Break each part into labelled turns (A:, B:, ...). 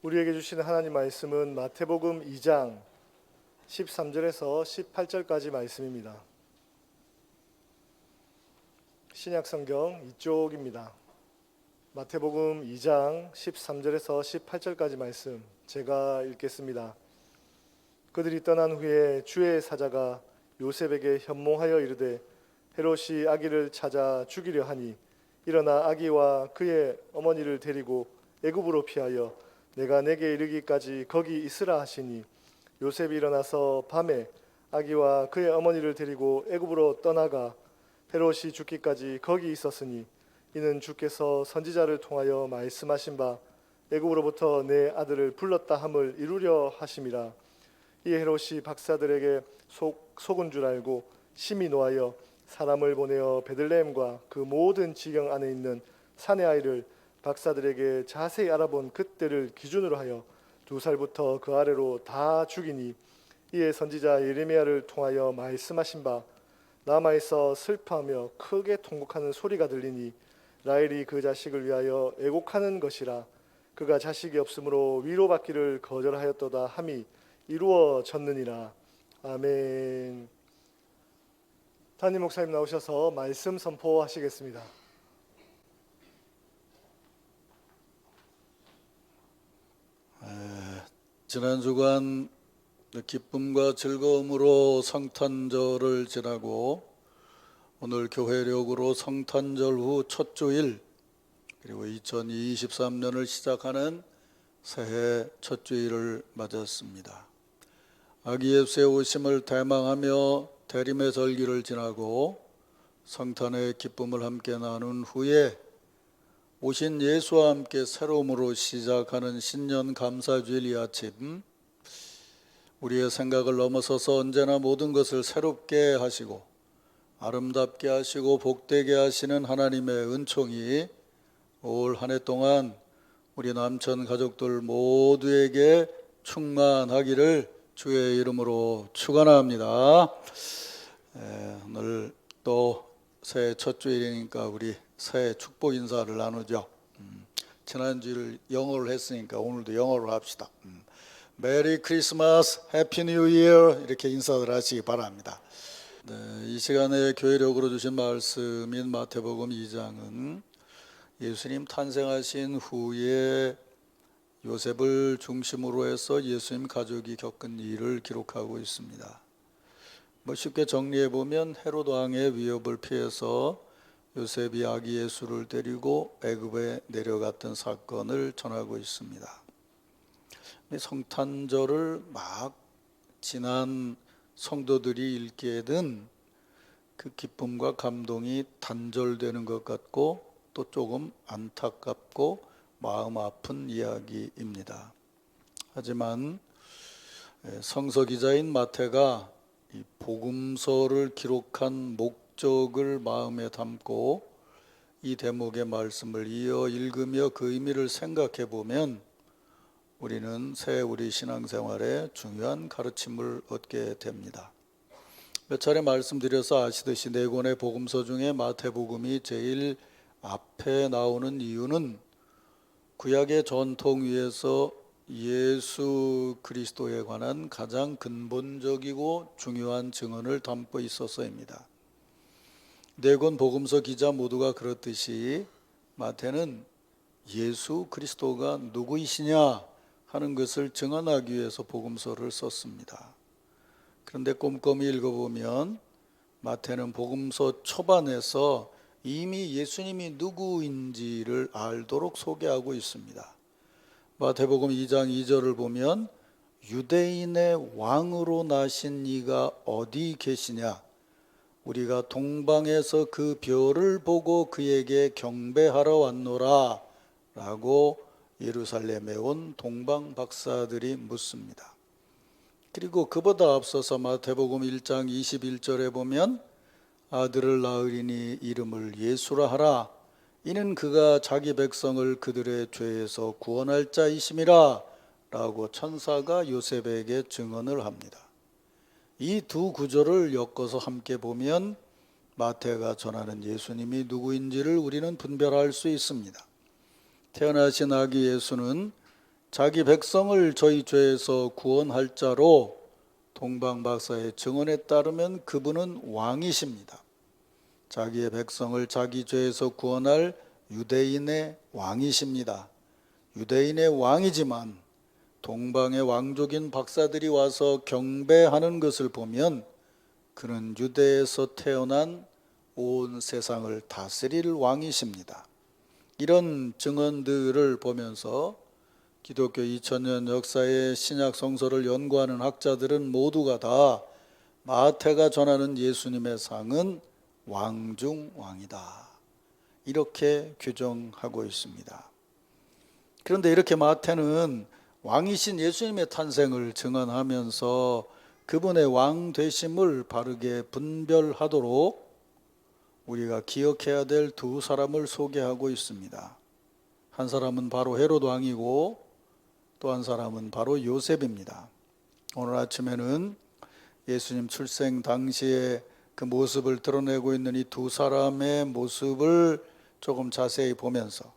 A: 우리에게 주시는 하나님 말씀은 마태복음 2장 13절에서 18절까지 말씀입니다. 신약성경 이쪽입니다. 마태복음 2장 13절에서 18절까지 말씀 제가 읽겠습니다. 그들이 떠난 후에 주의 사자가 요셉에게 현몽하여 이르되 헤롯이 아기를 찾아 죽이려 하니 일어나 아기와 그의 어머니를 데리고 애굽으로 피하여 내가 내게 이르기까지 거기 있으라 하시니 요셉이 일어나서 밤에 아기와 그의 어머니를 데리고 애굽으로 떠나가 헤롯이 죽기까지 거기 있었으니 이는 주께서 선지자를 통하여 말씀하신 바 애굽으로부터 내 아들을 불렀다 함을 이루려 하심이라. 이 헤롯이 박사들에게 속은 줄 알고 심히 노하여 사람을 보내어 베들레헴과 그 모든 지경 안에 있는 산의 아이를 박사들에게 자세히 알아본 그때를 기준으로 하여 2살부터 그 아래로 다 죽이니 이에 선지자 예레미야를 통하여 말씀하신 바 남아있어 슬퍼하며 크게 통곡하는 소리가 들리니 라헬이 그 자식을 위하여 애곡하는 것이라. 그가 자식이 없으므로 위로받기를 거절하였도다 함이 이루어졌느니라. 아멘. 담임 목사님 나오셔서 말씀 선포하시겠습니다.
B: 지난 주간 기쁨과 즐거움으로 성탄절을 지나고 오늘 교회력으로 성탄절 후 첫 주일 그리고 2023년을 시작하는 새해 첫 주일을 맞았습니다. 아기 예수의 오심을 대망하며 대림의 절기를 지나고 성탄의 기쁨을 함께 나눈 후에 오신 예수와 함께 새로움으로 시작하는 신년 감사주일 이 아침, 우리의 생각을 넘어서서 언제나 모든 것을 새롭게 하시고 아름답게 하시고 복되게 하시는 하나님의 은총이 올 한 해 동안 우리 남천 가족들 모두에게 충만하기를 주의 이름으로 축원합니다. 오늘 또 새해 첫 주일이니까 우리 새해 축복 인사를 나누죠. 지난주를 영어로 했으니까 오늘도 영어로 합시다. 메리 크리스마스, 해피 뉴 이어 이렇게 인사들 하시기 바랍니다. 네, 이 시간에 교회력으로 주신 말씀인 마태복음 2장은 예수님 탄생하신 후에 요셉을 중심으로 해서 예수님 가족이 겪은 일을 기록하고 있습니다. 쉽게 정리해 보면 헤롯 왕의 위협을 피해서 요셉이 아기 예수를 데리고 애굽에 내려갔던 사건을 전하고 있습니다. 성탄절을 막 지난 성도들이 읽게 된 그 기쁨과 감동이 단절되는 것 같고 또 조금 안타깝고 마음 아픈 이야기입니다. 하지만 성서 기자인 마태가 이 복음서를 기록한 목적을 마음에 담고 이 대목의 말씀을 이어 읽으며 그 의미를 생각해 보면 우리는 새 우리 신앙생활에 중요한 가르침을 얻게 됩니다. 몇 차례 말씀드려서 아시듯이 네 권의 복음서 중에 마태복음이 제일 앞에 나오는 이유는 구약의 전통 위에서 예수 그리스도에 관한 가장 근본적이고 중요한 증언을 담고 있어서입니다. 네 권 복음서 기자 모두가 그렇듯이 마태는 예수 그리스도가 누구이시냐 하는 것을 증언하기 위해서 복음서를 썼습니다. 그런데 꼼꼼히 읽어보면 마태는 복음서 초반에서 이미 예수님이 누구인지를 알도록 소개하고 있습니다. 마태복음 2장 2절을 보면 유대인의 왕으로 나신 이가 어디 계시냐? 우리가 동방에서 그 별을 보고 그에게 경배하러 왔노라 라고 예루살렘에 온 동방 박사들이 묻습니다. 그리고 그보다 앞서서 마태복음 1장 21절에 보면 아들을 낳으리니 이름을 예수라 하라. 이는 그가 자기 백성을 그들의 죄에서 구원할 자이심이라 라고 천사가 요셉에게 증언을 합니다. 이 두 구절을 엮어서 함께 보면 마태가 전하는 예수님이 누구인지를 우리는 분별할 수 있습니다. 태어나신 아기 예수는 자기 백성을 저희 죄에서 구원할 자로 동방박사의 증언에 따르면 그분은 왕이십니다. 자기의 백성을 자기 죄에서 구원할 유대인의 왕이십니다. 유대인의 왕이지만 동방의 왕족인 박사들이 와서 경배하는 것을 보면 그는 유대에서 태어난 온 세상을 다스릴 왕이십니다. 이런 증언들을 보면서 기독교 2000년 역사의 신약 성서를 연구하는 학자들은 모두가 다 마태가 전하는 예수님의 상은 왕 중 왕이다, 이렇게 규정하고 있습니다. 그런데 이렇게 마태는 왕이신 예수님의 탄생을 증언하면서 그분의 왕 되심을 바르게 분별하도록 우리가 기억해야 될 두 사람을 소개하고 있습니다. 한 사람은 바로 헤롯 왕이고 또 한 사람은 바로 요셉입니다. 오늘 아침에는 예수님 출생 당시에 그 모습을 드러내고 있는 이 두 사람의 모습을 조금 자세히 보면서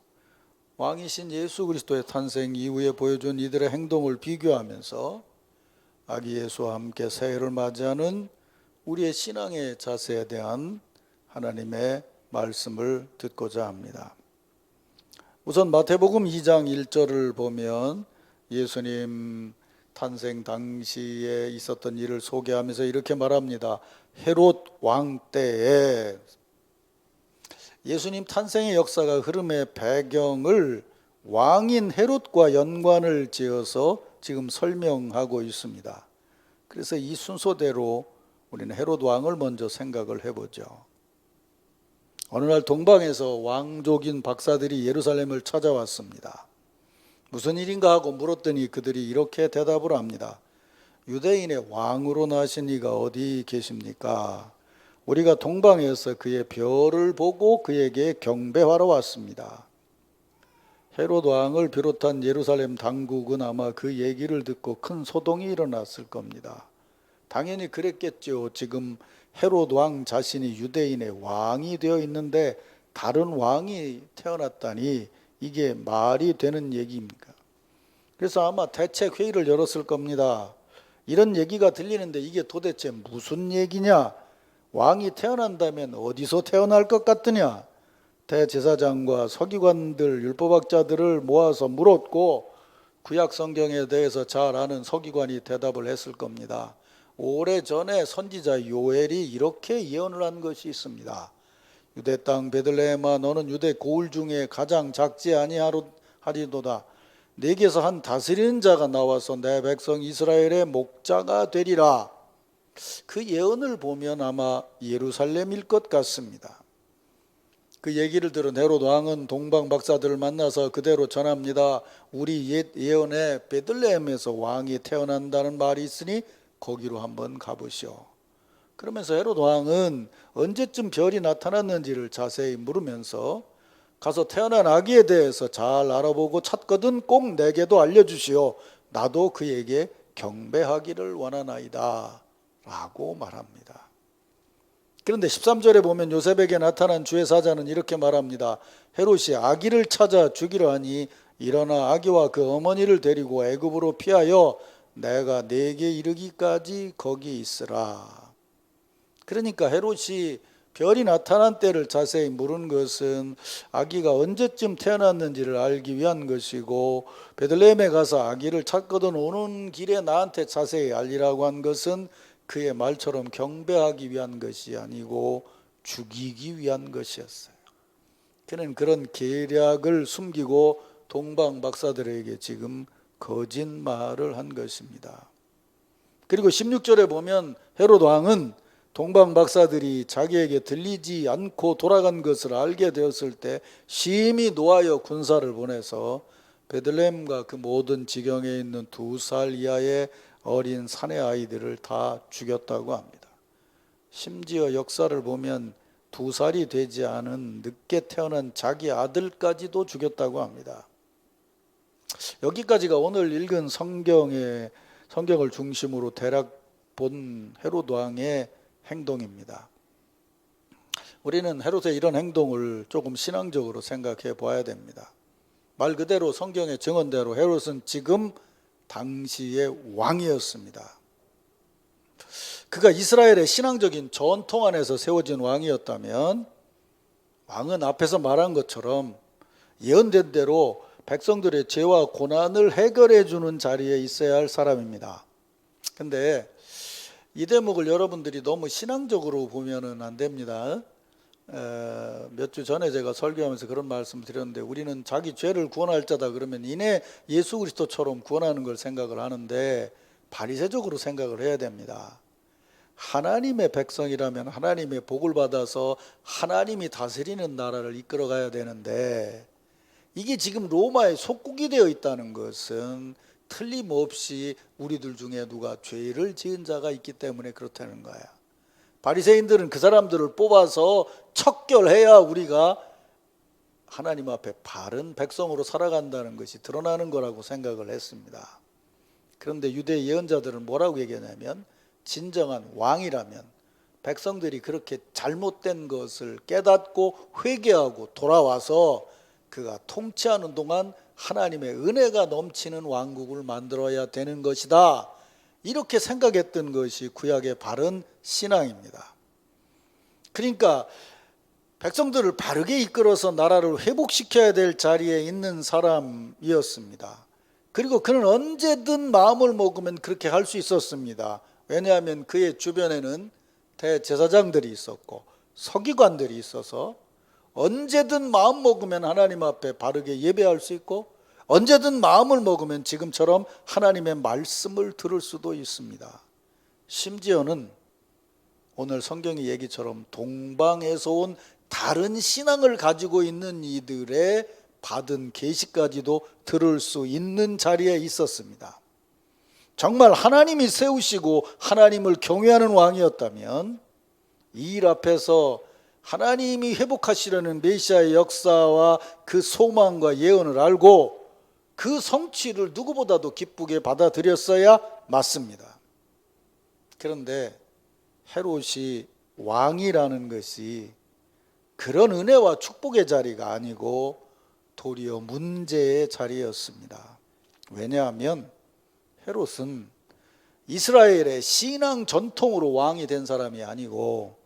B: 왕이신 예수 그리스도의 탄생 이후에 보여준 이들의 행동을 비교하면서 아기 예수와 함께 새해를 맞이하는 우리의 신앙의 자세에 대한 하나님의 말씀을 듣고자 합니다. 우선 마태복음 2장 1절을 보면 예수님 탄생 당시에 있었던 일을 소개하면서 이렇게 말합니다. 헤롯 왕 때에, 예수님 탄생의 역사가 흐름의 배경을 왕인 헤롯과 연관을 지어서 지금 설명하고 있습니다. 그래서 이 순서대로 우리는 헤롯 왕을 먼저 생각을 해보죠. 어느 날 동방에서 왕족인 박사들이 예루살렘을 찾아왔습니다. 무슨 일인가 하고 물었더니 그들이 이렇게 대답을 합니다. 유대인의 왕으로 나신 이가 어디 계십니까? 우리가 동방에서 그의 별을 보고 그에게 경배하러 왔습니다. 헤롯 왕을 비롯한 예루살렘 당국은 아마 그 얘기를 듣고 큰 소동이 일어났을 겁니다. 당연히 그랬겠죠. 지금 헤롯 왕 자신이 유대인의 왕이 되어 있는데 다른 왕이 태어났다니 이게 말이 되는 얘기입니까? 그래서 아마 대책 회의를 열었을 겁니다. 이런 얘기가 들리는데 이게 도대체 무슨 얘기냐? 왕이 태어난다면 어디서 태어날 것 같으냐? 대제사장과 서기관들, 율법학자들을 모아서 물었고 구약 성경에 대해서 잘 아는 서기관이 대답을 했을 겁니다. 오래전에 선지자 요엘이 이렇게 예언을 한 것이 있습니다. 유대 땅 베들레헴아, 너는 유대 고을 중에 가장 작지 아니하리도다. 내게서 한 다스리는 자가 나와서 내 백성 이스라엘의 목자가 되리라. 그 예언을 보면 아마 예루살렘일 것 같습니다. 그 얘기를 들은 헤롯 왕은 동방 박사들을 만나서 그대로 전합니다. 우리 옛 예언에 베들레헴에서 왕이 태어난다는 말이 있으니 거기로 한번 가보시오. 그러면서 헤롯 왕은 언제쯤 별이 나타났는지를 자세히 물으면서 가서 태어난 아기에 대해서 잘 알아보고 찾거든 꼭 내게도 알려주시오. 나도 그에게 경배하기를 원하나이다 라고 말합니다. 그런데 13절에 보면 요셉에게 나타난 주의 사자는 이렇게 말합니다. 헤롯이 아기를 찾아 죽이려 하니 일어나 아기와 그 어머니를 데리고 애굽으로 피하여 내가 네게 이르기까지 거기 있으라. 그러니까 헤롯이 별이 나타난 때를 자세히 물은 것은 아기가 언제쯤 태어났는지를 알기 위한 것이고, 베들레헴에 가서 아기를 찾거든 오는 길에 나한테 자세히 알리라고 한 것은 그의 말처럼 경배하기 위한 것이 아니고 죽이기 위한 것이었어요. 그는 그런 계략을 숨기고 동방 박사들에게 지금 거짓말을 한 것입니다. 그리고 16절에 보면 헤롯 왕은 동방 박사들이 자기에게 들리지 않고 돌아간 것을 알게 되었을 때 심히 노하여 군사를 보내서 베들레헴과 그 모든 지경에 있는 2살 이하의 어린 사내 아이들을 다 죽였다고 합니다. 심지어 역사를 보면 2살이 되지 않은 늦게 태어난 자기 아들까지도 죽였다고 합니다. 여기까지가 오늘 읽은 성경을 중심으로 대략 본 헤롯 왕의 행동입니다. 우리는 헤롯의 이런 행동을 조금 신앙적으로 생각해 봐야 됩니다. 말 그대로 성경의 증언대로 헤롯은 지금 당시의 왕이었습니다. 그가 이스라엘의 신앙적인 전통 안에서 세워진 왕이었다면 왕은 앞에서 말한 것처럼 예언된 대로 백성들의 죄와 고난을 해결해 주는 자리에 있어야 할 사람입니다. 근데 이 대목을 여러분들이 너무 신앙적으로 보면은 안 됩니다. 몇 주 전에 제가 설교하면서 그런 말씀을 드렸는데, 우리는 자기 죄를 구원할 자다 그러면 이내 예수 그리스도처럼 구원하는 걸 생각을 하는데 바리새적으로 생각을 해야 됩니다. 하나님의 백성이라면 하나님의 복을 받아서 하나님이 다스리는 나라를 이끌어 가야 되는데, 이게 지금 로마에 속국이 되어 있다는 것은 틀림없이 우리들 중에 누가 죄를 지은 자가 있기 때문에 그렇다는 거야. 바리새인들은 그 사람들을 뽑아서 척결해야 우리가 하나님 앞에 바른 백성으로 살아간다는 것이 드러나는 거라고 생각을 했습니다. 그런데 유대 예언자들은 뭐라고 얘기하냐면, 진정한 왕이라면 백성들이 그렇게 잘못된 것을 깨닫고 회개하고 돌아와서 그가 통치하는 동안 하나님의 은혜가 넘치는 왕국을 만들어야 되는 것이다, 이렇게 생각했던 것이 구약의 바른 신앙입니다. 그러니까 백성들을 바르게 이끌어서 나라를 회복시켜야 될 자리에 있는 사람이었습니다. 그리고 그는 언제든 마음을 먹으면 그렇게 할 수 있었습니다. 왜냐하면 그의 주변에는 대제사장들이 있었고 서기관들이 있어서 언제든 마음 먹으면 하나님 앞에 바르게 예배할 수 있고, 언제든 마음을 먹으면 지금처럼 하나님의 말씀을 들을 수도 있습니다. 심지어는 오늘 성경의 얘기처럼 동방에서 온 다른 신앙을 가지고 있는 이들의 받은 계시까지도 들을 수 있는 자리에 있었습니다. 정말 하나님이 세우시고 하나님을 경외하는 왕이었다면 이 일 앞에서 하나님이 회복하시려는 메시아의 역사와 그 소망과 예언을 알고 그 성취를 누구보다도 기쁘게 받아들였어야 맞습니다. 그런데 헤롯이 왕이라는 것이 그런 은혜와 축복의 자리가 아니고 도리어 문제의 자리였습니다. 왜냐하면 헤롯은 이스라엘의 신앙 전통으로 왕이 된 사람이 아니고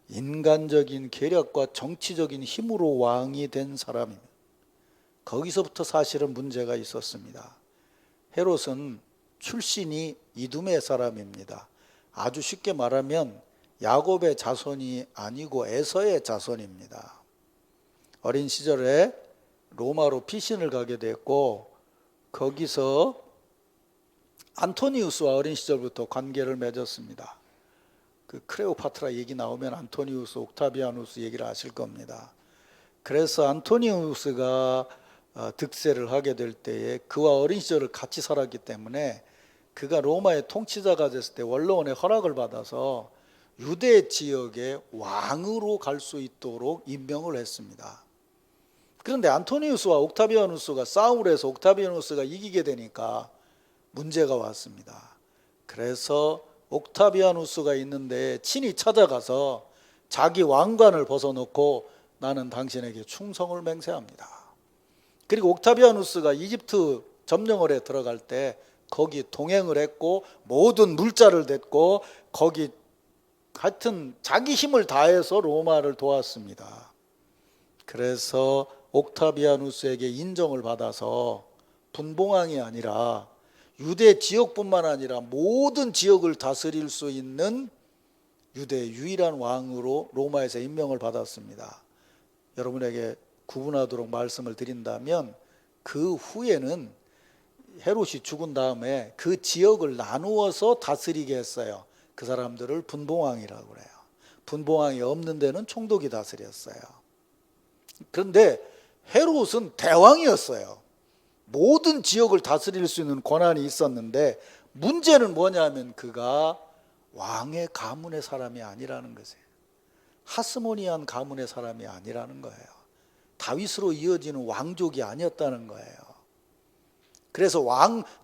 B: 인간적인 계략과 정치적인 힘으로 왕이 된 사람입니다. 거기서부터 사실은 문제가 있었습니다. 헤롯은 출신이 이두메 사람입니다. 아주 쉽게 말하면 야곱의 자손이 아니고 에서의 자손입니다. 어린 시절에 로마로 피신을 가게 됐고, 거기서 안토니우스와 어린 시절부터 관계를 맺었습니다. 그 크레오파트라 얘기 나오면 안토니우스, 옥타비아누스 얘기를 아실 겁니다. 그래서 안토니우스가 득세를 하게 될 때에 그와 어린 시절을 같이 살았기 때문에 그가 로마의 통치자가 됐을 때 원로원의 허락을 받아서 유대 지역의 왕으로 갈 수 있도록 임명을 했습니다. 그런데 안토니우스와 옥타비아누스가 싸움을 해서 옥타비아누스가 이기게 되니까 문제가 왔습니다. 그래서 옥타비아누스가 있는데 친히 찾아가서 자기 왕관을 벗어놓고 나는 당신에게 충성을 맹세합니다. 그리고 옥타비아누스가 이집트 점령을에 들어갈 때 거기 동행을 했고 모든 물자를 댔고 거기 하여튼 자기 힘을 다해서 로마를 도왔습니다. 그래서 옥타비아누스에게 인정을 받아서 분봉왕이 아니라 유대 지역뿐만 아니라 모든 지역을 다스릴 수 있는 유대의 유일한 왕으로 로마에서 임명을 받았습니다. 여러분에게 구분하도록 말씀을 드린다면 그 후에는 헤롯이 죽은 다음에 그 지역을 나누어서 다스리게 했어요. 그 사람들을 분봉왕이라고 그래요. 분봉왕이 없는 데는 총독이 다스렸어요. 그런데 헤롯은 대왕이었어요. 모든 지역을 다스릴 수 있는 권한이 있었는데 문제는 뭐냐면 그가 왕의 가문의 사람이 아니라는 것이에요. 하스모니안 가문의 사람이 아니라는 거예요. 다윗으로 이어지는 왕족이 아니었다는 거예요. 그래서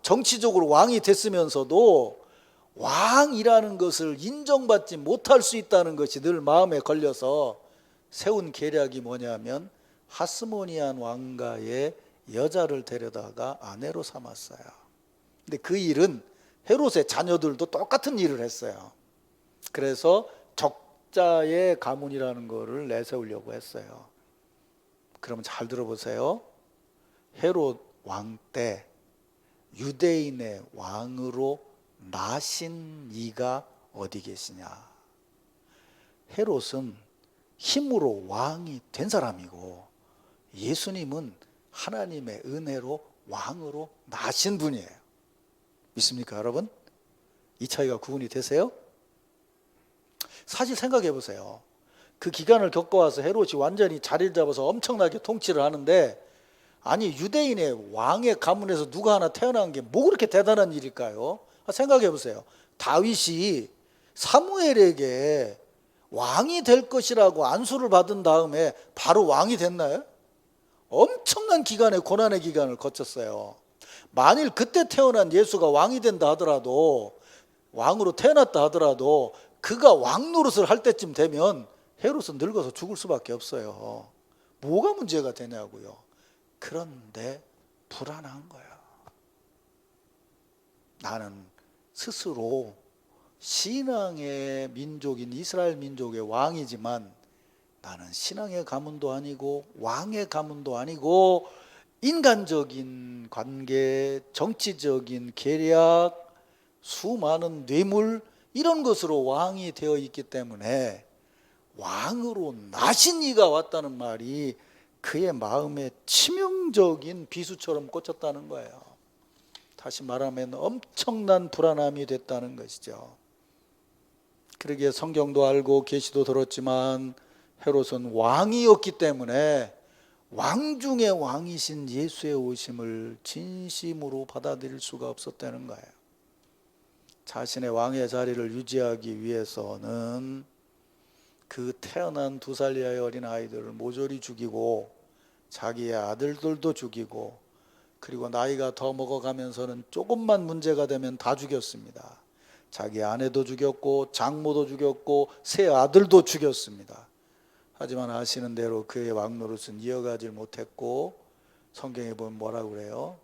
B: 정치적으로 왕이 됐으면서도 왕이라는 것을 인정받지 못할 수 있다는 것이 늘 마음에 걸려서 세운 계략이 뭐냐면 하스모니안 왕가의 여자를 데려다가 아내로 삼았어요. 근데 그 일은 헤롯의 자녀들도 똑같은 일을 했어요. 그래서 적자의 가문이라는 거를 내세우려고 했어요. 그러면 잘 들어보세요. 헤롯 왕 때 유대인의 왕으로 나신 이가 어디 계시냐? 헤롯은 힘으로 왕이 된 사람이고 예수님은 하나님의 은혜로 왕으로 나신 분이에요. 믿습니까, 여러분? 이 차이가 구분이 되세요? 사실 생각해 보세요. 그 기간을 겪어와서 헤롯이 완전히 자리를 잡아서 엄청나게 통치를 하는데, 아니 유대인의 왕의 가문에서 누가 하나 태어난 게 뭐 그렇게 대단한 일일까요? 생각해 보세요. 다윗이 사무엘에게 왕이 될 것이라고 안수를 받은 다음에 바로 왕이 됐나요? 엄청난 기간의 고난의 기간을 거쳤어요. 만일 그때 태어난 예수가 왕이 된다 하더라도, 왕으로 태어났다 하더라도 그가 왕 노릇을 할 때쯤 되면 헤롯은 늙어서 죽을 수밖에 없어요. 뭐가 문제가 되냐고요. 그런데 불안한 거예요. 나는 스스로 신앙의 민족인 이스라엘 민족의 왕이지만 나는 신앙의 가문도 아니고 왕의 가문도 아니고 인간적인 관계, 정치적인 계략, 수많은 뇌물 이런 것으로 왕이 되어 있기 때문에 왕으로 나신 이가 왔다는 말이 그의 마음에 치명적인 비수처럼 꽂혔다는 거예요. 다시 말하면 엄청난 불안함이 됐다는 것이죠. 그러기에 성경도 알고 계시도 들었지만 헤롯은 왕이었기 때문에 왕 중의 왕이신 예수의 오심을 진심으로 받아들일 수가 없었다는 거예요. 자신의 왕의 자리를 유지하기 위해서는 그 태어난 2살 이하의 어린 아이들을 모조리 죽이고 자기의 아들들도 죽이고, 그리고 나이가 더 먹어가면서는 조금만 문제가 되면 다 죽였습니다. 자기 아내도 죽였고 장모도 죽였고 새 아들도 죽였습니다. 하지만 아시는 대로 그의 왕노릇은 이어가질 못했고, 성경에 보면 뭐라고 그래요?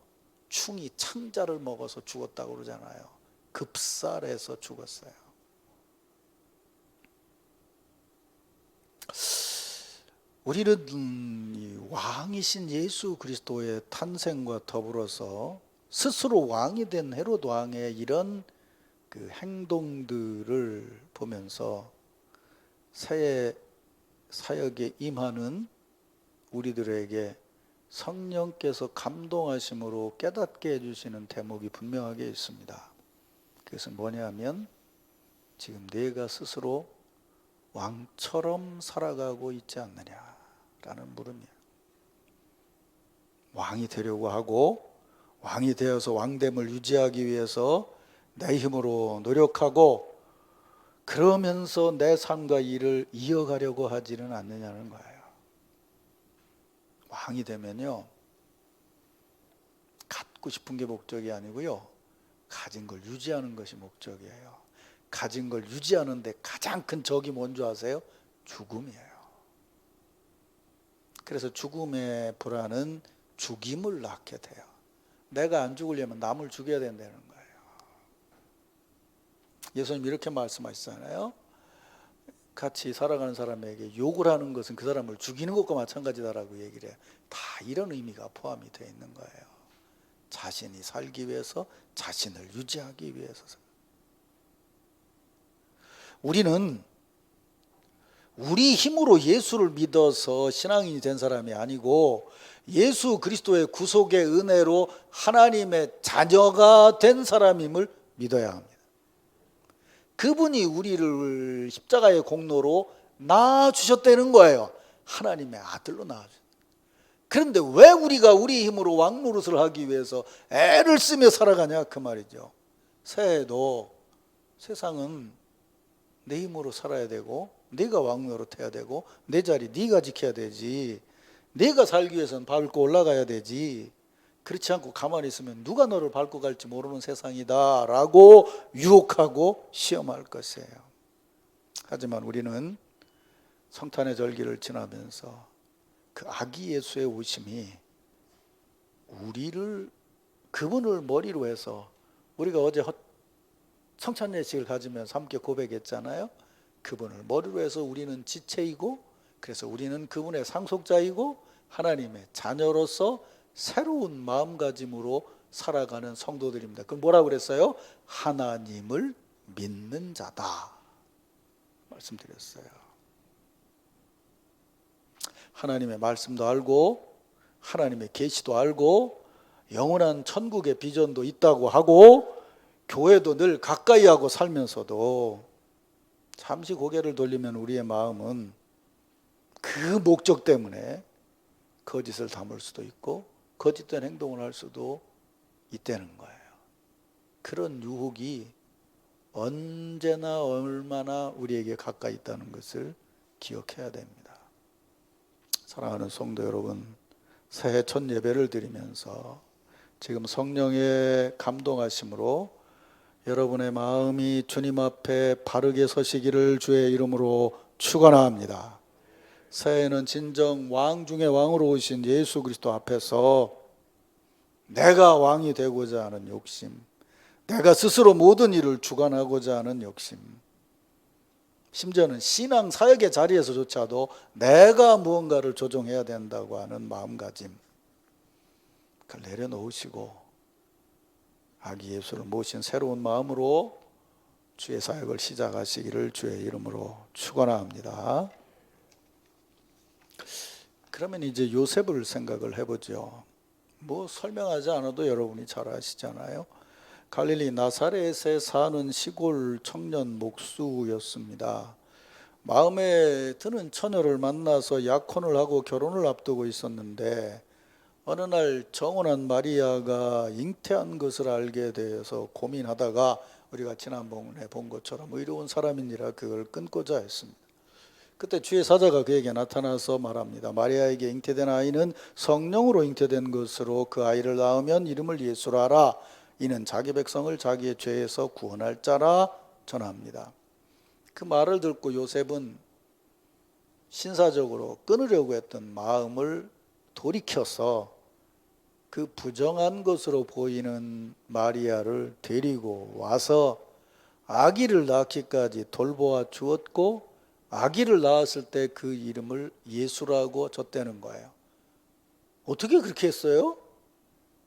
B: 충이 창자를 먹어서 죽었다고 그러잖아요. 급살해서 죽었어요. 우리는 이 왕이신 예수 그리스도의 탄생과 더불어서 스스로 왕이 된 헤롯 왕의 이런 그 행동들을 보면서 새 사역에 임하는 우리들에게 성령께서 감동하심으로 깨닫게 해주시는 대목이 분명하게 있습니다. 그것은 뭐냐면 지금 내가 스스로 왕처럼 살아가고 있지 않느냐라는 물음이에요. 왕이 되려고 하고 왕이 되어서 왕됨을 유지하기 위해서 내 힘으로 노력하고 그러면서 내 삶과 일을 이어가려고 하지는 않느냐는 거예요. 왕이 되면요, 갖고 싶은 게 목적이 아니고요, 가진 걸 유지하는 것이 목적이에요. 가진 걸 유지하는데 가장 큰 적이 뭔지 아세요? 죽음이에요. 그래서 죽음의 불안은 죽임을 낳게 돼요. 내가 안 죽으려면 남을 죽여야 된다는 거예요. 예수님 이렇게 말씀하시잖아요. 같이 살아가는 사람에게 욕을 하는 것은 그 사람을 죽이는 것과 마찬가지다라고 얘기를 해요. 다 이런 의미가 포함이 되어 있는 거예요. 자신이 살기 위해서, 자신을 유지하기 위해서. 우리는 우리 힘으로 예수를 믿어서 신앙인이 된 사람이 아니고 예수 그리스도의 구속의 은혜로 하나님의 자녀가 된 사람임을 믿어야 합니다. 그분이 우리를 십자가의 공로로 낳아주셨다는 거예요. 하나님의 아들로 낳아주셨어요. 그런데 왜 우리가 우리 힘으로 왕노릇을 하기 위해서 애를 쓰며 살아가냐 그 말이죠. 새해도 세상은 내 힘으로 살아야 되고 네가 왕노릇 해야 되고 내 자리 네가 지켜야 되지, 네가 살기 위해서는 밟고 올라가야 되지, 그렇지 않고 가만히 있으면 누가 너를 밟고 갈지 모르는 세상이다 라고 유혹하고 시험할 것이에요. 하지만 우리는 성탄의 절기를 지나면서 그 아기 예수의 오심이 그분을 머리로 해서 우리가 어제 성찬 예식을 가지면서 함께 고백했잖아요. 그분을 머리로 해서 우리는 지체이고, 그래서 우리는 그분의 상속자이고 하나님의 자녀로서 새로운 마음가짐으로 살아가는 성도들입니다. 그럼 뭐라고 그랬어요? 하나님을 믿는 자다 말씀드렸어요. 하나님의 말씀도 알고 하나님의 계시도 알고 영원한 천국의 비전도 있다고 하고 교회도 늘 가까이 하고 살면서도 잠시 고개를 돌리면 우리의 마음은 그 목적 때문에 거짓을 담을 수도 있고 거짓된 행동을 할 수도 있다는 거예요. 그런 유혹이 언제나 얼마나 우리에게 가까이 있다는 것을 기억해야 됩니다. 사랑하는 성도 여러분, 새해 첫 예배를 드리면서 지금 성령의 감동하심으로 여러분의 마음이 주님 앞에 바르게 서시기를 주의 이름으로 축원합니다. 새해는 진정 왕 중의 왕으로 오신 예수 그리스도 앞에서 내가 왕이 되고자 하는 욕심, 내가 스스로 모든 일을 주관하고자 하는 욕심, 심지어는 신앙 사역의 자리에서조차도 내가 무언가를 조종해야 된다고 하는 마음가짐, 그걸 내려놓으시고 아기 예수를 모신 새로운 마음으로 주의 사역을 시작하시기를 주의 이름으로 축원합니다. 그러면 이제 요셉을 생각을 해보죠. 뭐 설명하지 않아도 여러분이 잘 아시잖아요. 갈릴리 나사렛에 사는 시골 청년 목수였습니다. 마음에 드는 처녀를 만나서 약혼을 하고 결혼을 앞두고 있었는데 어느 날 정혼한 마리아가 잉태한 것을 알게 되어서 고민하다가 우리가 지난번에 본 것처럼 의로운 사람이니라 그걸 끊고자 했습니다. 그때 주의 사자가 그에게 나타나서 말합니다. 마리아에게 잉태된 아이는 성령으로 잉태된 것으로 그 아이를 낳으면 이름을 예수라 하라. 이는 자기 백성을 자기의 죄에서 구원할 자라 전합니다. 그 말을 듣고 요셉은 신사적으로 끊으려고 했던 마음을 돌이켜서 그 부정한 것으로 보이는 마리아를 데리고 와서 아기를 낳기까지 돌보아 주었고 아기를 낳았을 때 그 이름을 예수라고 줬다는 거예요. 어떻게 그렇게 했어요?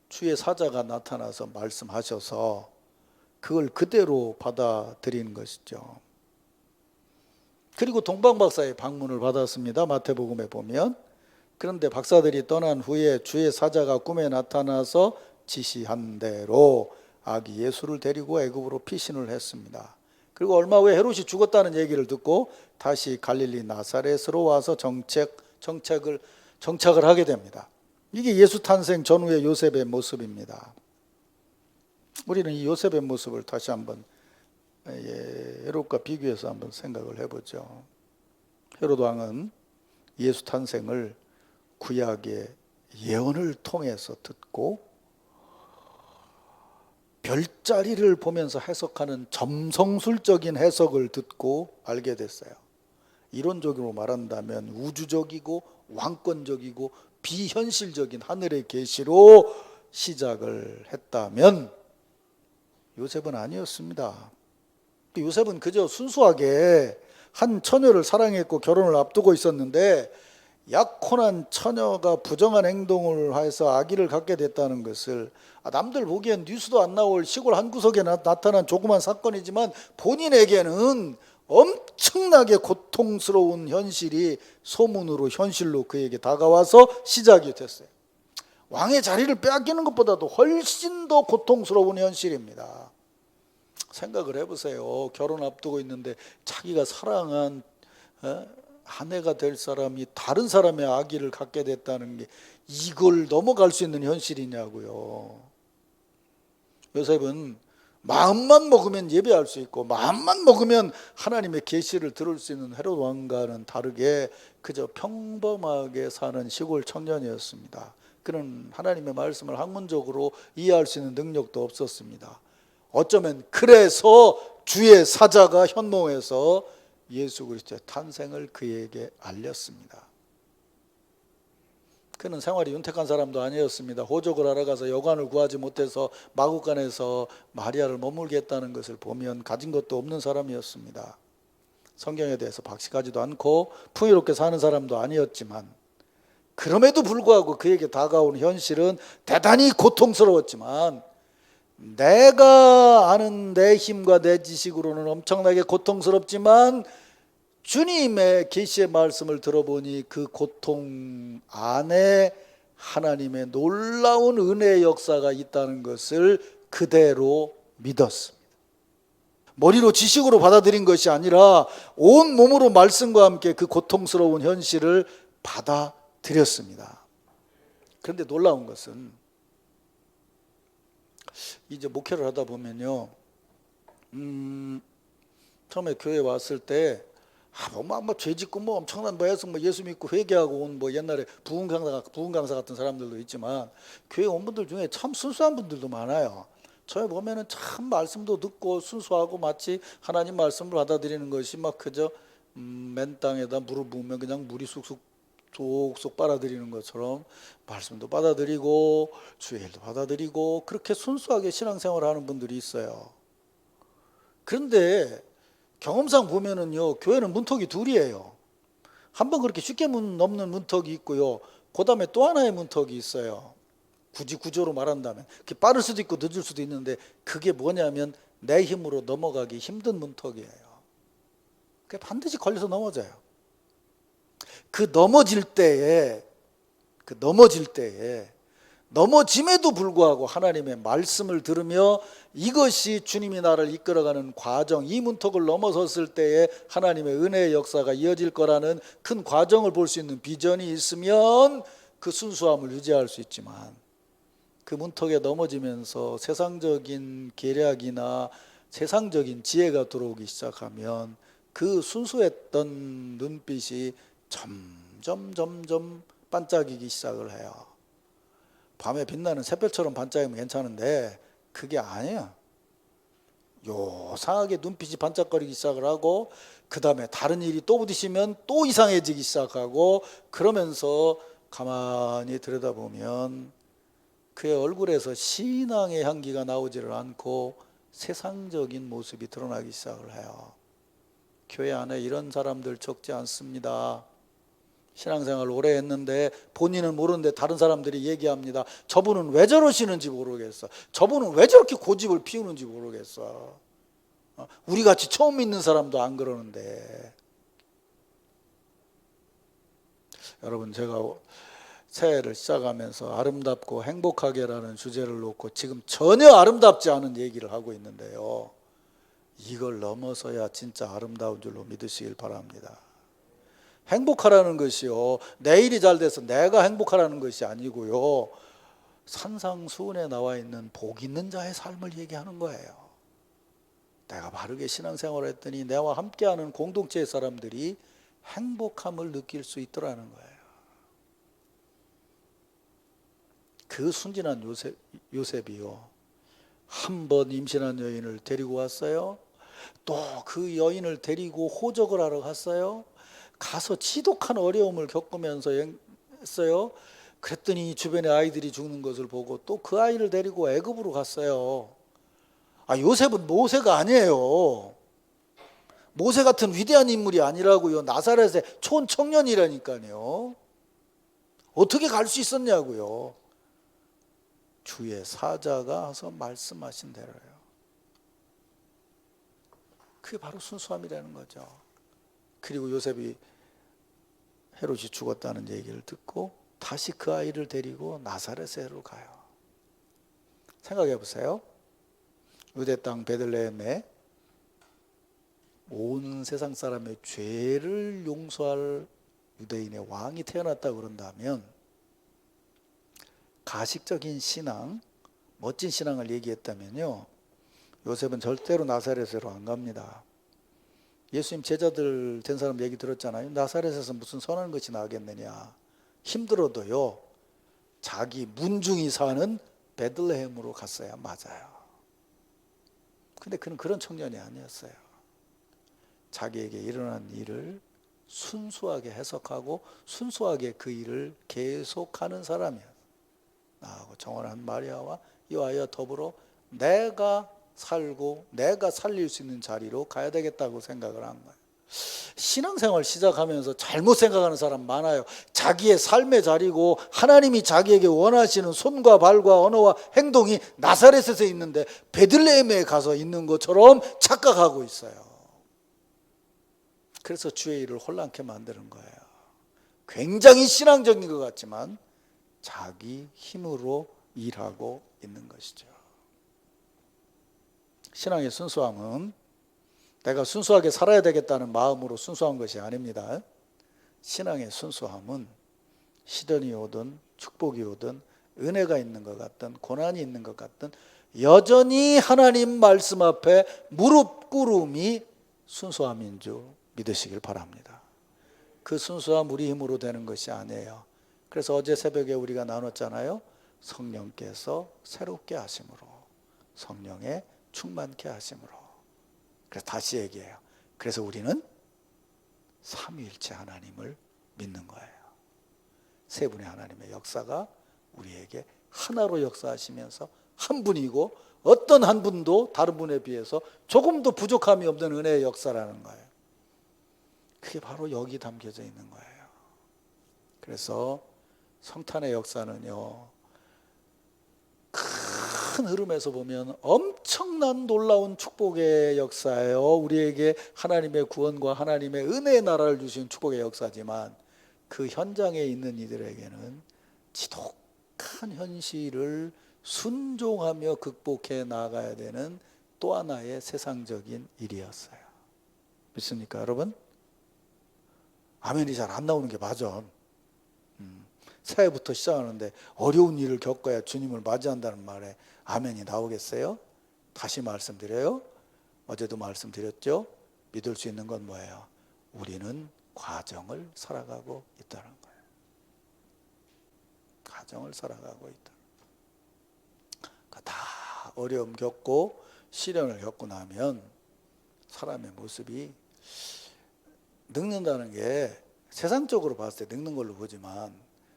B: 주의 사자가 나타나서 말씀하셔서 그걸 그대로 받아들인 것이죠. 그리고 동방박사의 방문을 받았습니다. 마태복음에 보면. 그런데 박사들이 떠난 후에 주의 사자가 꿈에 나타나서 지시한 대로 아기 예수를 데리고 애굽으로 피신을 했습니다. 그리고 얼마 후에 헤롯이 죽었다는 얘기를 듣고 다시 갈릴리 나사렛으로 와서 정착을 하게 됩니다. 이게 예수 탄생 전후의 요셉의 모습입니다. 우리는 이 요셉의 모습을 다시 한번 헤롯과 비교해서 한번 생각을 해보죠. 헤롯 왕은 예수 탄생을 구약의 예언을 통해서 듣고 별자리를 보면서 해석하는 점성술적인 해석을 듣고 알게 됐어요. 이론적으로 말한다면 우주적이고 왕권적이고 비현실적인 하늘의 계시로 시작을 했다면 요셉은 아니었습니다. 요셉은 그저 순수하게 한 처녀를 사랑했고 결혼을 앞두고 있었는데 약혼한 처녀가 부정한 행동을 해서 아기를 갖게 됐다는 것을 남들 보기엔 뉴스도 안 나올 시골 한 구석에 나타난 조그만 사건이지만 본인에게는 엄청나게 고통스러운 현실이 소문으로 현실로 그에게 다가와서 시작이 됐어요. 왕의 자리를 빼앗기는 것보다도 훨씬 더 고통스러운 현실입니다. 생각을 해보세요. 결혼 앞두고 있는데 자기가 사랑한 아내가 될 사람이 다른 사람의 아기를 갖게 됐다는 게 이걸 넘어갈 수 있는 현실이냐고요. 요셉은 마음만 먹으면 예배할 수 있고 마음만 먹으면 하나님의 계시를 들을 수 있는 헤롯 왕과는 다르게 그저 평범하게 사는 시골 청년이었습니다. 그는 하나님의 말씀을 학문적으로 이해할 수 있는 능력도 없었습니다. 어쩌면 그래서 주의 사자가 현몽해서 예수 그리스도의 탄생을 그에게 알렸습니다. 그는 생활이 윤택한 사람도 아니었습니다. 호적을 알아가서 여관을 구하지 못해서 마구간에서 마리아를 머물게 했다는 것을 보면 가진 것도 없는 사람이었습니다. 성경에 대해서 박식하지도 않고 풍요롭게 사는 사람도 아니었지만, 그럼에도 불구하고 그에게 다가온 현실은 대단히 고통스러웠지만, 내가 아는 내 힘과 내 지식으로는 엄청나게 고통스럽지만 주님의 계시의 말씀을 들어보니 그 고통 안에 하나님의 놀라운 은혜의 역사가 있다는 것을 그대로 믿었습니다. 머리로 지식으로 받아들인 것이 아니라 온 몸으로 말씀과 함께 그 고통스러운 현실을 받아들였습니다. 그런데 놀라운 것은 이제 목회를 하다 보면요, 처음에 교회 왔을 때 죄 짓고 엄청난 해서 예수 믿고 회개하고 온 옛날에 부흥 강사 같은 사람들도 있지만, 교회 온 분들 중에 참 순수한 분들도 많아요. 처음에 보면은 참 말씀도 듣고 순수하고 마치 하나님 말씀을 받아들이는 것이 그저 맨 땅에다 물을 부으면 그냥 물이 쑥쑥 빨아들이는 것처럼 말씀도 받아들이고 주의 일도 받아들이고 그렇게 순수하게 신앙생활을 하는 분들이 있어요. 그런데 경험상 보면은요, 교회는 문턱이 둘이에요. 한번 그렇게 쉽게 넘는 문턱이 있고요, 그 다음에 또 하나의 문턱이 있어요. 굳이 구조로 말한다면 그게 빠를 수도 있고 늦을 수도 있는데, 그게 뭐냐면 내 힘으로 넘어가기 힘든 문턱이에요. 그게 반드시 걸려서 넘어져요. 그 넘어질 때에 넘어짐에도 불구하고 하나님의 말씀을 들으며 이것이 주님이 나를 이끌어가는 과정, 이 문턱을 넘어섰을 때에 하나님의 은혜의 역사가 이어질 거라는 큰 과정을 볼 수 있는 비전이 있으면 그 순수함을 유지할 수 있지만, 그 문턱에 넘어지면서 세상적인 계략이나 세상적인 지혜가 들어오기 시작하면 그 순수했던 눈빛이 점점 반짝이기 시작을 해요. 밤에 빛나는 샛별처럼 반짝이면 괜찮은데 그게 아니야. 요상하게 눈빛이 반짝거리기 시작을 하고, 그 다음에 다른 일이 또 부딪히면 또 이상해지기 시작하고, 그러면서 가만히 들여다보면 그의 얼굴에서 신앙의 향기가 나오지를 않고 세상적인 모습이 드러나기 시작을 해요. 교회 안에 이런 사람들 적지 않습니다. 신앙생활 오래 했는데 본인은 모르는데 다른 사람들이 얘기합니다. 저분은 왜 저러시는지 모르겠어. 저분은 왜 저렇게 고집을 피우는지 모르겠어. 우리같이 처음 믿는 사람도 안 그러는데. 여러분, 제가 새해를 시작하면서 아름답고 행복하게라는 주제를 놓고 지금 전혀 아름답지 않은 얘기를 하고 있는데요, 이걸 넘어서야 진짜 아름다운 줄로 믿으시길 바랍니다. 행복하라는 것이요, 내일이 잘 돼서 내가 행복하라는 것이 아니고요, 산상수훈에 나와 있는 복 있는 자의 삶을 얘기하는 거예요. 내가 바르게 신앙생활을 했더니 내와 함께하는 공동체의 사람들이 행복함을 느낄 수 있더라는 거예요. 그 순진한 요셉이요, 한 번 임신한 여인을 데리고 왔어요. 또 그 여인을 데리고 호적을 하러 갔어요. 가서 지독한 어려움을 겪으면서 했어요. 그랬더니 주변에 아이들이 죽는 것을 보고 또 그 아이를 데리고 애굽으로 갔어요. 요셉은 모세가 아니에요. 모세 같은 위대한 인물이 아니라고요. 나사렛의 촌청년이라니까요. 어떻게 갈 수 있었냐고요. 주의 사자가 와서 말씀하신 대로요. 그게 바로 순수함이라는 거죠. 그리고 요셉이 헤롯이 죽었다는 얘기를 듣고 다시 그 아이를 데리고 나사렛으로 가요. 생각해 보세요. 유대 땅 베들레헴에 온 세상 사람의 죄를 용서할 유대인의 왕이 태어났다 그런다면, 가식적인 신앙, 멋진 신앙을 얘기했다면요, 요셉은 절대로 나사렛으로 안 갑니다. 예수님 제자들 된 사람 얘기 들었잖아요. 나사렛에서 무슨 선한 것이 나겠느냐. 힘들어도요, 자기 문중이 사는 베들레헴으로 갔어야 맞아요. 근데 그는 그런 청년이 아니었어요. 자기에게 일어난 일을 순수하게 해석하고 순수하게 그 일을 계속하는 사람이야. 나하고 정원한 마리아와 이와여 더불어 내가 살고 내가 살릴 수 있는 자리로 가야 되겠다고 생각을 한 거예요. 신앙생활 시작하면서 잘못 생각하는 사람 많아요. 자기의 삶의 자리고 하나님이 자기에게 원하시는 손과 발과 언어와 행동이 나사렛에서 있는데 베들레헴에 가서 있는 것처럼 착각하고 있어요. 그래서 주의 일을 혼란케 만드는 거예요. 굉장히 신앙적인 것 같지만 자기 힘으로 일하고 있는 것이죠. 신앙의 순수함은 내가 순수하게 살아야 되겠다는 마음으로 순수한 것이 아닙니다. 신앙의 순수함은 시련이 오든 축복이 오든 은혜가 있는 것 같든 고난이 있는 것 같든 여전히 하나님 말씀 앞에 무릎 꿇음이 순수함인 줄 믿으시길 바랍니다. 그 순수함 우리 힘으로 되는 것이 아니에요. 그래서 어제 새벽에 우리가 나눴잖아요. 성령께서 새롭게 하심으로, 성령의 충만케 하심으로. 그래서 다시 얘기해요. 그래서 우리는 삼위일체 하나님을 믿는 거예요. 세 분의 하나님의 역사가 우리에게 하나로 역사하시면서 한 분이고 어떤 한 분도 다른 분에 비해서 조금도 부족함이 없는 은혜의 역사라는 거예요. 그게 바로 여기 담겨져 있는 거예요. 그래서 성탄의 역사는요, 큰 흐름에서 보면 엄청난 놀라운 축복의 역사예요. 우리에게 하나님의 구원과 하나님의 은혜의 나라를 주신 축복의 역사지만 그 현장에 있는 이들에게는 지독한 현실을 순종하며 극복해 나가야 되는 또 하나의 세상적인 일이었어요. 믿습니까, 여러분? 아멘이 잘 안 나오는 게 맞아. 새해부터 시작하는데 어려운 일을 겪어야 주님을 맞이한다는 말에 아멘이 나오겠어요? 다시 말씀드려요. 어제도 말씀드렸죠. 믿을 수 있는 건 뭐예요? 우리는 과정을 살아가고 있다는 거예요. 과정을 살아가고 있다. 그러니까 다 어려움 겪고 시련을 겪고 나면 사람의 모습이 늙는다는 게 세상적으로 봤을 때 늙는 걸로 보지만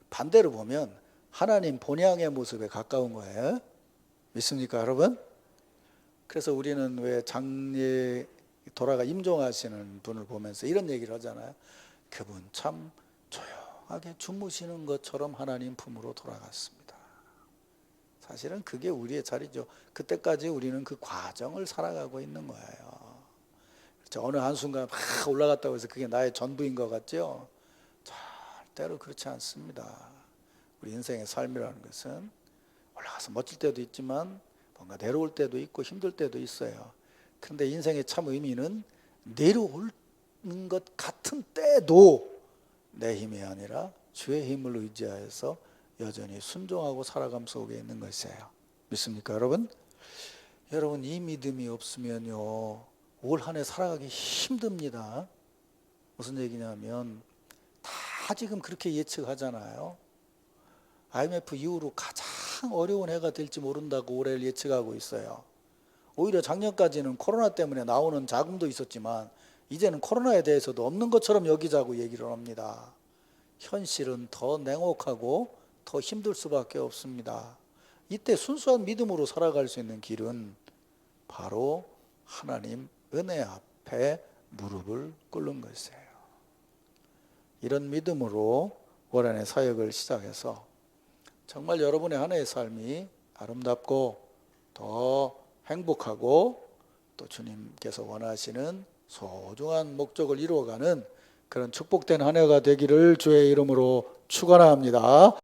B: 반대로 보면 하나님 본향의 모습에 가까운 거예요. 믿습니까, 여러분? 그래서 우리는 왜 장례 돌아가 임종하시는 분을 보면서 이런 얘기를 하잖아요. 그분 참 조용하게 주무시는 것처럼 하나님 품으로 돌아갔습니다. 사실은 그게 우리의 자리죠. 그때까지 우리는 그 과정을 살아가고 있는 거예요. 그렇죠? 어느 한순간 막 올라갔다고 해서 그게 나의 전부인 것 같죠? 절대로 그렇지 않습니다. 우리 인생의 삶이라는 것은 올라가서 멋질 때도 있지만 뭔가 내려올 때도 있고 힘들 때도 있어요. 그런데 인생의 참 의미는 내려오는 것 같은 때도 내 힘이 아니라 주의 힘을 의지하여서 여전히 순종하고 살아감 속에 있는 것이에요. 믿습니까, 여러분? 여러분, 이 믿음이 없으면요 올 한 해 살아가기 힘듭니다. 무슨 얘기냐면 다 지금 그렇게 예측하잖아요. IMF 이후로 가장 어려운 해가 될지 모른다고 올해를 예측하고 있어요. 오히려 작년까지는 코로나 때문에 나오는 자금도 있었지만 이제는 코로나에 대해서도 없는 것처럼 여기자고 얘기를 합니다. 현실은 더 냉혹하고 더 힘들 수밖에 없습니다. 이때 순수한 믿음으로 살아갈 수 있는 길은 바로 하나님 은혜 앞에 무릎을 꿇는 것이에요. 이런 믿음으로 올 한해 사역을 시작해서 정말 여러분의 한 해의 삶이 아름답고 더 행복하고 또 주님께서 원하시는 소중한 목적을 이루어가는 그런 축복된 한 해가 되기를 주의 이름으로 축원합니다.